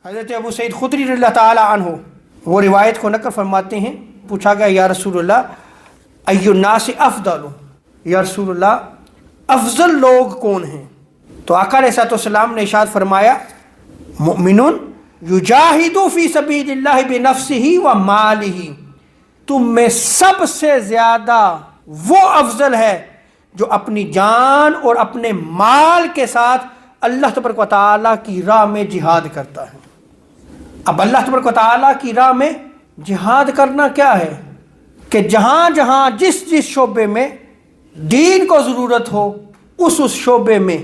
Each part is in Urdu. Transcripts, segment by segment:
حضرت ابو سعید خدری رضی اللہ تعالی عنہ وہ روایت کو نقل فرماتے ہیں، پوچھا گیا یا رسول اللہ ای الناس افضل، یا رسول اللہ افضل لوگ کون ہیں؟ تو آقا علیہ الصلوۃ والسلام نے ارشاد فرمایا مؤمن یجاہد فی سبیل اللہ بنفسہ و مالہ، تم میں سب سے زیادہ وہ افضل ہے جو اپنی جان اور اپنے مال کے ساتھ اللہ تبارک و تعالیٰ کی راہ میں جہاد کرتا ہے۔ اب اللہ تبارک و تعالیٰ کی راہ میں جہاد کرنا کیا ہے کہ جہاں جہاں جس جس شعبے میں دین کو ضرورت ہو اس شعبے میں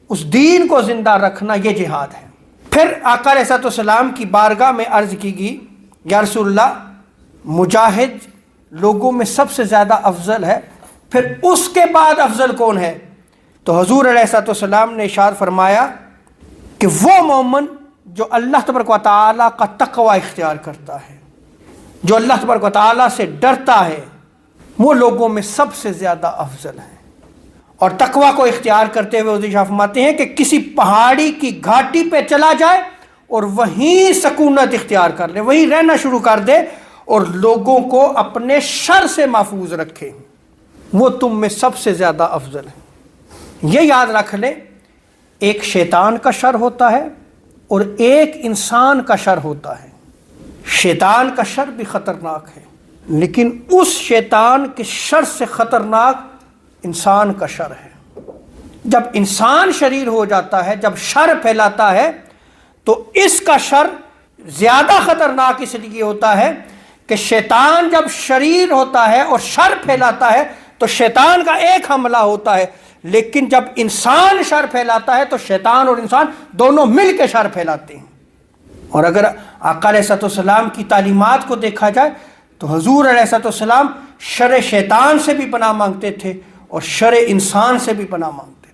اس دین کو زندہ رکھنا، یہ جہاد ہے۔ پھر آقا علیہ الصلوۃ والسلام کی بارگاہ میں عرض کی گئی یا رسول اللہ مجاہد لوگوں میں سب سے زیادہ افضل ہے، پھر اس کے بعد افضل کون ہے؟ تو حضور علیہ الصلوۃ والسلام نے ارشاد فرمایا کہ وہ مومن جو اللہ تبارک و تعالیٰ کا تقوی اختیار کرتا ہے، جو اللہ تبارک و تعالیٰ سے ڈرتا ہے، وہ لوگوں میں سب سے زیادہ افضل ہے۔ اور تقوی کو اختیار کرتے ہوئے حضور فرماتے ہیں کہ کسی پہاڑی کی گھاٹی پہ چلا جائے اور وہیں سکونت اختیار کر لے، وہیں رہنا شروع کر دے اور لوگوں کو اپنے شر سے محفوظ رکھے، وہ تم میں سب سے زیادہ افضل ہے۔ یہ یاد رکھ لے، ایک شیطان کا شر ہوتا ہے اور ایک انسان کا شر ہوتا ہے۔ شیطان کا شر بھی خطرناک ہے، لیکن اس شیطان کے شر سے خطرناک انسان کا شر ہے۔ جب انسان شریر ہو جاتا ہے، جب شر پھیلاتا ہے، تو اس کا شر زیادہ خطرناک اس لیے ہوتا ہے کہ شیطان جب شریر ہوتا ہے اور شر پھیلاتا ہے تو شیطان کا ایک حملہ ہوتا ہے، لیکن جب انسان شر پھیلاتا ہے تو شیطان اور انسان دونوں مل کے شر پھیلاتے ہیں۔ اور اگر آقا علیہ الصلوۃ والسلام کی تعلیمات کو دیکھا جائے تو حضور علیہ الصلوۃ والسلام شر شیطان سے بھی پناہ مانگتے تھے اور شر انسان سے بھی پناہ مانگتے تھے۔